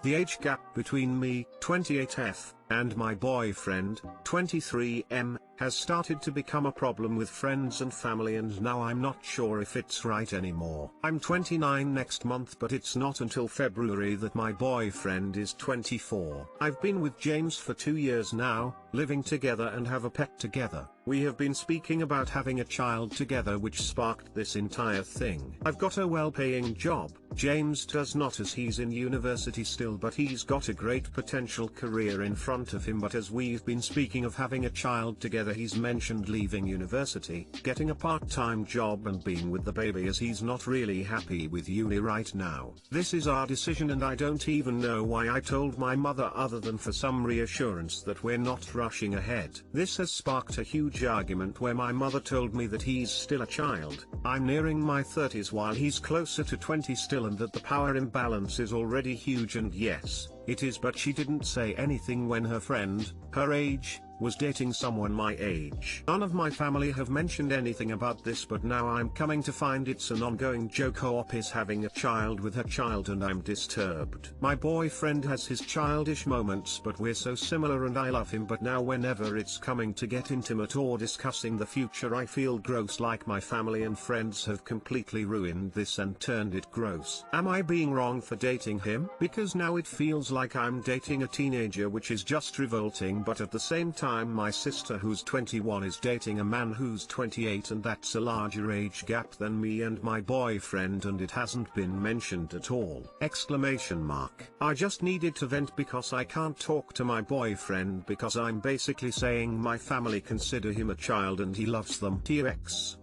The age gap between me, 28F, and my boyfriend, 23M, has started to become a problem with friends and family, and now I'm not sure if it's right anymore. I'm 29 next month, but it's not until February that my boyfriend is 24. I've been with James for 2 years now, living together and have a pet together. We have been speaking about having a child together, which sparked this entire thing. I've got a well-paying job. James does not, as he's in university still, but he's got a great potential career in front of him. But as we've been speaking of having a child together, he's mentioned leaving university, getting a part-time job and being with the baby, as he's not really happy with uni right now. This is our decision, and I don't even know why I told my mother, other than for some reassurance that we're not rushing ahead. This has sparked a huge argument where my mother told me that he's still a child. I'm nearing my 30s while he's closer to 20 still, and that the power imbalance is already huge. And yes, it is, but she didn't say anything when her friend, her age, was dating someone my age. None of my family have mentioned anything about this, but now I'm coming to find it's an ongoing joke. Co-op is having a child with her child, and I'm disturbed. My boyfriend has his childish moments, but we're so similar and I love him, but now whenever it's coming to get intimate or discussing the future, I feel gross, like my family and friends have completely ruined this and turned it gross. Am I being wrong for dating him? Because now it feels like I'm dating a teenager, which is just revolting, but at the same time my sister who's 21 is dating a man who's 28, and that's a larger age gap than me and my boyfriend, and it hasn't been mentioned at all. Exclamation mark. I just needed to vent because I can't talk to my boyfriend because I'm basically saying my family consider him a child and he loves them. TX.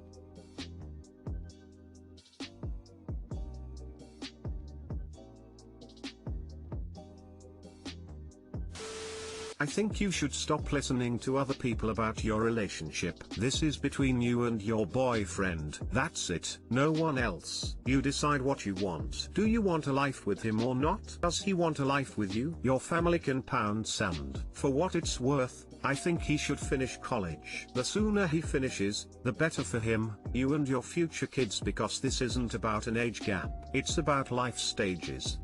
I think you should stop listening to other people about your relationship. This is between you and your boyfriend. That's it. No one else. You decide what you want. Do you want a life with him or not? Does he want a life with you? Your family can pound sand. For what it's worth, I think he should finish college. The sooner he finishes, the better for him, you and your future kids, because this isn't about an age gap. It's about life stages.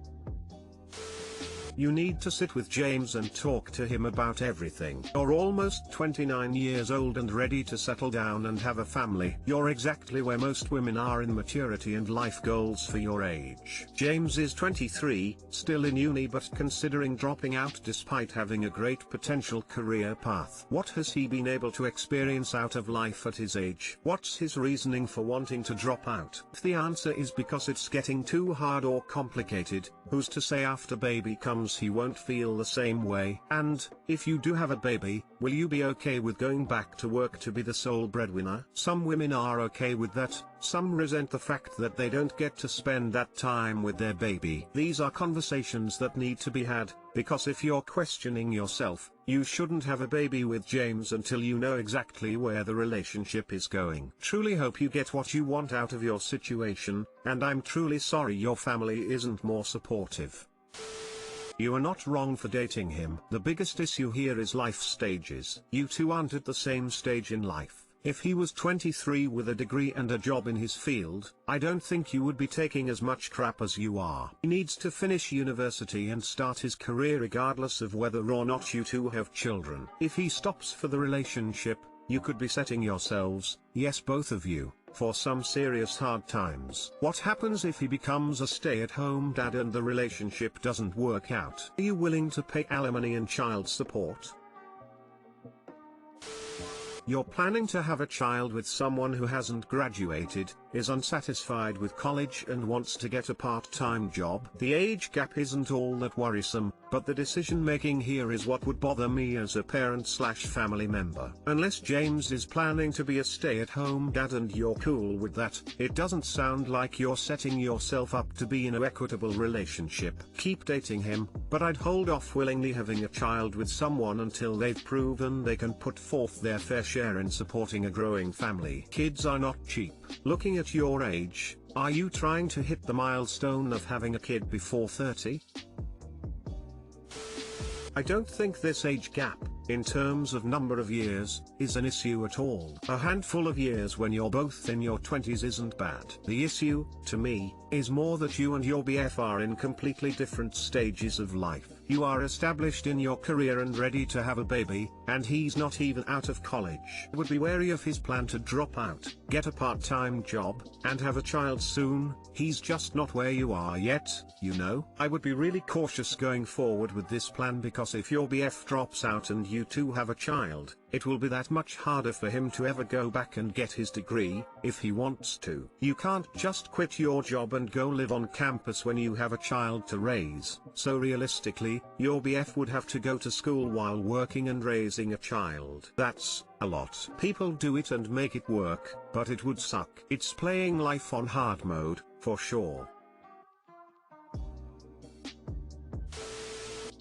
You need to sit with James and talk to him about everything. You're almost 29 years old and ready to settle down and have a family. You're exactly where most women are in maturity and life goals for your age. James is 23, still in uni but considering dropping out despite having a great potential career path. What has he been able to experience out of life at his age? What's his reasoning for wanting to drop out? If the answer is because it's getting too hard or complicated, who's to say after baby comes he won't feel the same way? And, if you do have a baby, will you be okay with going back to work to be the sole breadwinner? Some women are okay with that, some resent the fact that they don't get to spend that time with their baby. These are conversations that need to be had, because if you're questioning yourself, you shouldn't have a baby with James until you know exactly where the relationship is going. Truly hope you get what you want out of your situation, and I'm truly sorry your family isn't more supportive. You are not wrong for dating him. The biggest issue here is life stages. You two aren't at the same stage in life. If he was 23 with a degree and a job in his field, I don't think you would be taking as much crap as you are. He needs to finish university and start his career regardless of whether or not you two have children. If he stops for the relationship, you could be setting yourselves, yes both of you, for some serious hard times. What happens if he becomes a stay-at-home dad and the relationship doesn't work out? Are you willing to pay alimony and child support? You're planning to have a child with someone who hasn't graduated, is unsatisfied with college and wants to get a part-time job. The age gap isn't all that worrisome, but the decision-making here is what would bother me as a parent/family member. Unless James is planning to be a stay-at-home dad and you're cool with that, it doesn't sound like you're setting yourself up to be in an equitable relationship. Keep dating him, but I'd hold off willingly having a child with someone until they've proven they can put forth their fair share in supporting a growing family. Kids are not cheap. Looking at your age, are you trying to hit the milestone of having a kid before 30? I don't think this age gap in terms of number of years, is an issue at all. A handful of years when you're both in your 20s isn't bad. The issue, to me, is more that you and your BF are in completely different stages of life. You are established in your career and ready to have a baby, and he's not even out of college. Would be wary of his plan to drop out, get a part-time job, and have a child soon. He's just not where you are yet, you know. I would be really cautious going forward with this plan, because if your BF drops out and you two have a child, it will be that much harder for him to ever go back and get his degree, if he wants to. You can't just quit your job and go live on campus when you have a child to raise. So realistically, your BF would have to go to school while working and raising a child. That's a lot. People do it and make it work, but it would suck. It's playing life on hard mode, for sure.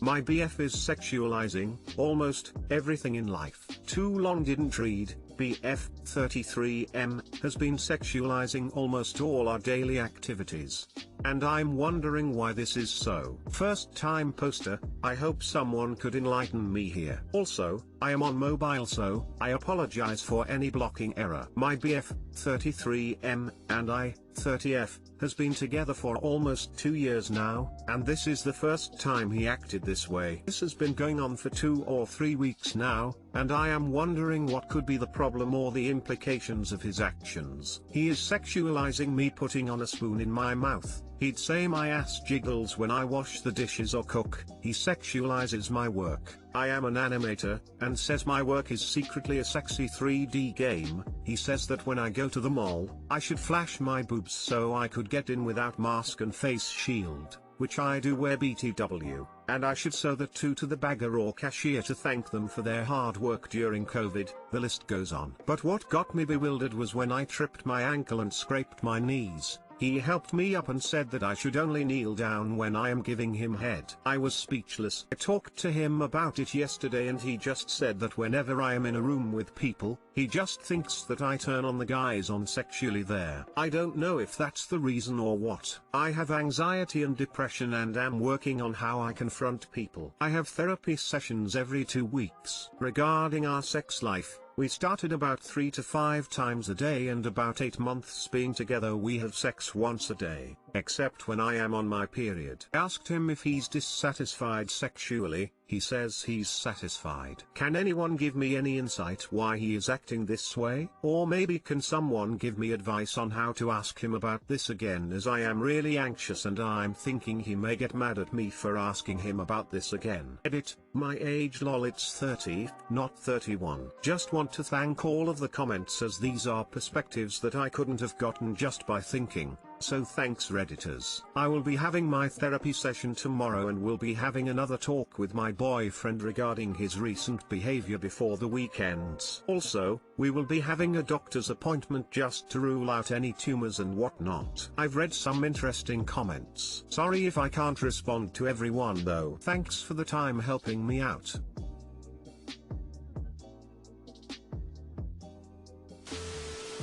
My BF is sexualizing almost everything in life. Too long didn't read. BF 33M has been sexualizing almost all our daily activities. And I'm wondering why this is so. First time poster, I hope someone could enlighten me here. Also, I am on mobile, so I apologize for any blocking error. My BF 33M and I 30F has been together for almost 2 years now, and this is the first time he acted this way. This has been going on for 2 or 3 weeks now, and I am wondering what could be the problem or the implications of his actions. He is sexualizing me, putting on a spoon in my mouth. He'd say my ass jiggles when I wash the dishes or cook. He sexualizes my work. I am an animator, and says my work is secretly a sexy 3D game. He says that when I go to the mall, I should flash my boobs so I could get in without mask and face shield, which I do wear BTW, and I should show that to the bagger or cashier to thank them for their hard work during COVID. The list goes on. But what got me bewildered was when I tripped my ankle and scraped my knees. He helped me up and said that I should only kneel down when I am giving him head. I was speechless. I talked to him about it yesterday and he just said that whenever I am in a room with people, he just thinks that I turn on the guys on sexually there. I don't know if that's the reason or what. I have anxiety and depression and am working on how I confront people. I have therapy sessions every 2 weeks. Regarding our sex life, we started about 3 to 5 times a day, and about 8 months being together we have sex once a day, except when I am on my period. I asked him if he's dissatisfied sexually. He says he's satisfied. Can anyone give me any insight why he is acting this way? Or maybe can someone give me advice on how to ask him about this again, as I am really anxious and I'm thinking he may get mad at me for asking him about this again. Edit, my age lol, it's 30, not 31. Just want to thank all of the comments, as these are perspectives that I couldn't have gotten just by thinking. So thanks Redditors. I will be having my therapy session tomorrow and will be having another talk with my boyfriend regarding his recent behavior before the weekends. Also, we will be having a doctor's appointment just to rule out any tumors and whatnot. I've read some interesting comments. Sorry if I can't respond to everyone though. Thanks for the time helping me out.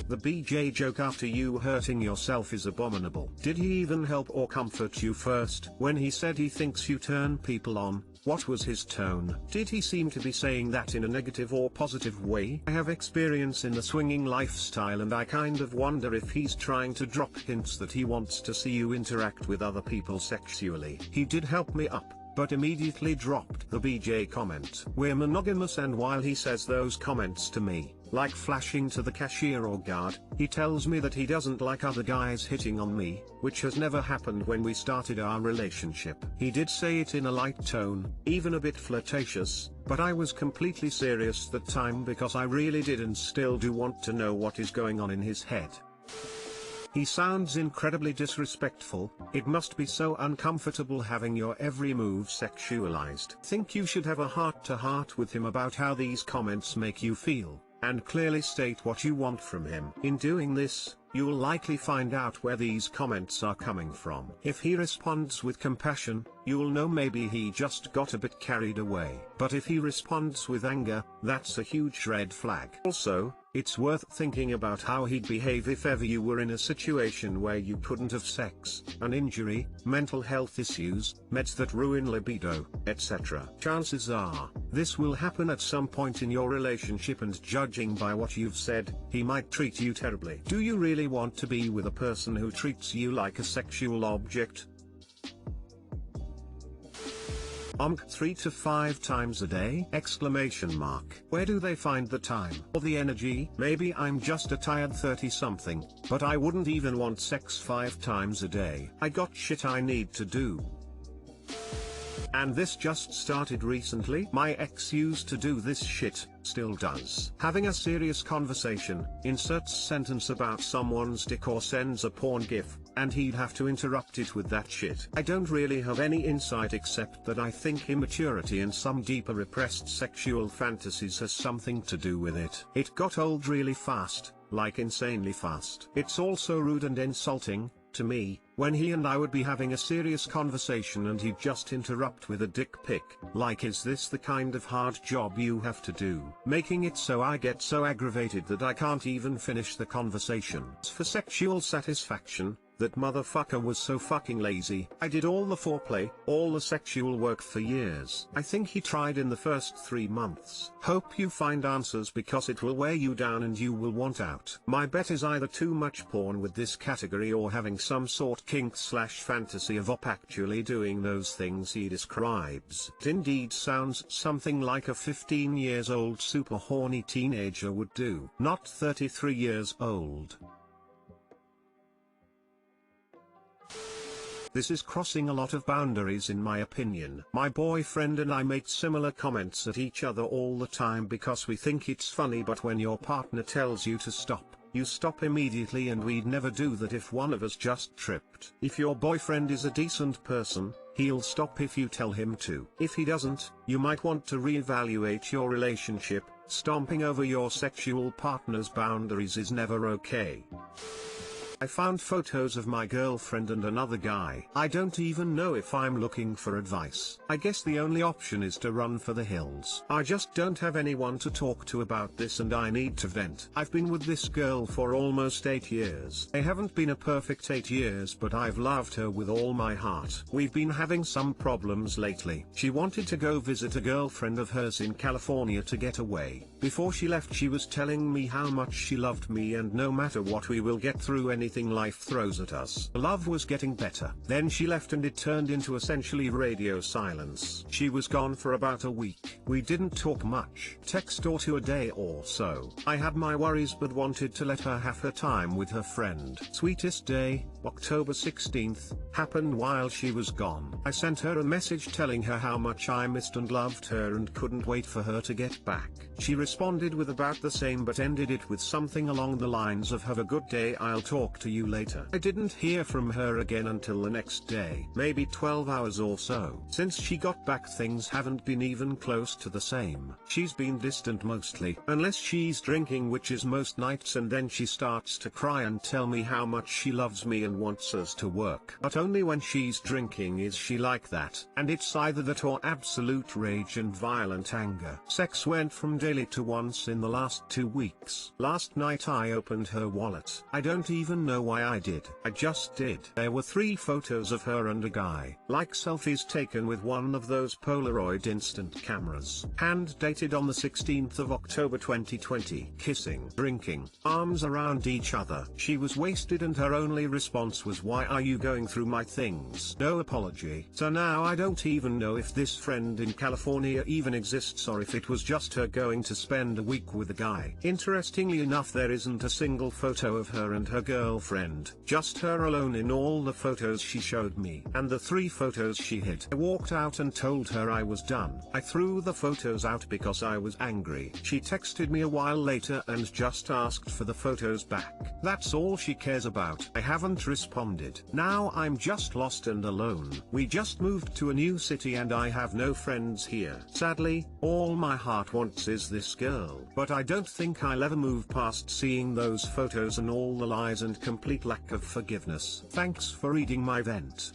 The BJ joke after you hurting yourself is abominable. Did he even help or comfort you first? When he said he thinks you turn people on, what was his tone? Did he seem to be saying that in a negative or positive way? I have experience in the swinging lifestyle and I kind of wonder if he's trying to drop hints that he wants to see you interact with other people sexually. He did help me up, but immediately dropped the BJ comment. We're monogamous, and while he says those comments to me, like flashing to the cashier or guard, he tells me that he doesn't like other guys hitting on me, which has never happened when we started our relationship. He did say it in a light tone, even a bit flirtatious, but I was completely serious that time because I really did and still do want to know what is going on in his head. He sounds incredibly disrespectful. It must be so uncomfortable having your every move sexualized. Think you should have a heart-to-heart with him about how these comments make you feel, and clearly state what you want from him. In doing this, you'll likely find out where these comments are coming from. If he responds with compassion, you'll know maybe he just got a bit carried away. But if he responds with anger, that's a huge red flag. Also, it's worth thinking about how he'd behave if ever you were in a situation where you couldn't have sex, an injury, mental health issues, meds that ruin libido, etc. Chances are, this will happen at some point in your relationship, and judging by what you've said, he might treat you terribly. Do you really want to be with a person who treats you like a sexual object? 3 to 5 times a day? Where do they find the time or the energy? Maybe I'm just a tired 30-something, but I wouldn't even want sex 5 times a day. I got shit I need to do. And this just started recently. My ex used to do this shit, still does. Having a serious conversation, inserts sentence about someone's dick or sends a porn gif, and he'd have to interrupt it with that shit. I don't really have any insight except that I think immaturity and some deeper repressed sexual fantasies has something to do with it. It got old really fast, like insanely fast. It's also rude and insulting, to me, when he and I would be having a serious conversation and he'd just interrupt with a dick pic. Like, is this the kind of hard job you have to do? Making it so I get so aggravated that I can't even finish the conversation. For sexual satisfaction, that motherfucker was so fucking lazy. I did all the foreplay, all the sexual work for years. I think he tried in the first 3 months. Hope you find answers, because it will wear you down and you will want out. My bet is either too much porn with this category or having some sort kink/fantasy of actually doing those things he describes. It indeed sounds something like a 15 years old super horny teenager would do. Not 33 years old. This is crossing a lot of boundaries in my opinion. My boyfriend and I make similar comments at each other all the time because we think it's funny, but when your partner tells you to stop, you stop immediately, and we'd never do that if one of us just tripped. If your boyfriend is a decent person, he'll stop if you tell him to. If he doesn't, you might want to reevaluate your relationship. Stomping over your sexual partner's boundaries is never okay. I found photos of my girlfriend and another guy. I don't even know if I'm looking for advice. I guess the only option is to run for the hills. I just don't have anyone to talk to about this and I need to vent. I've been with this girl for almost 8 years. I haven't been a perfect 8 years, but I've loved her with all my heart. We've been having some problems lately. She wanted to go visit a girlfriend of hers in California to get away. Before she left, she was telling me how much she loved me and no matter what, we will get through anything life throws at us. The love was getting better. Then she left and it turned into essentially radio silence. She was gone for about a week. We didn't talk much. Text or two a day or so. I had my worries but wanted to let her have her time with her friend. Sweetest day, October 16th, happened while she was gone. I sent her a message telling her how much I missed and loved her and couldn't wait for her to get back. She responded with about the same but ended it with something along the lines of, "Have a good day, I'll talk to you later." I didn't hear from her again until the next day, maybe 12 hours or so. Since she got back, things haven't been even close to the same. She's been distant mostly, unless she's drinking, which is most nights, and then she starts to cry and tell me how much she loves me and wants us to work. But only when she's drinking is she like that, and it's either that or absolute rage and violent anger. Sex went from daily to once in the last 2 weeks. Last night I opened her wallet. I don't even know why I did. I just did. There were 3 photos of her and a guy, like selfies taken with one of those Polaroid instant cameras. Hand dated on the 16th of October 2020. Kissing, drinking, arms around each other. She was wasted and her only response was, "Why are you going through my things?" No apology. So now I don't even know if this friend in California even exists or if it was just her going to spend a week with a guy. Interestingly enough, there isn't a single photo of her and her girlfriend, just her alone in all the photos she showed me, and the 3 photos she hid. I walked out and told her I was done. I threw the photos out because I was angry. She texted me a while later and just asked for the photos back. That's all she cares about. I haven't responded. Now I'm just lost and alone. We just moved to a new city and I have no friends here. Sadly, all my heart wants is this girl. But I don't think I'll ever move past seeing those photos and all the lies and complete lack of forgiveness. Thanks for reading my vent.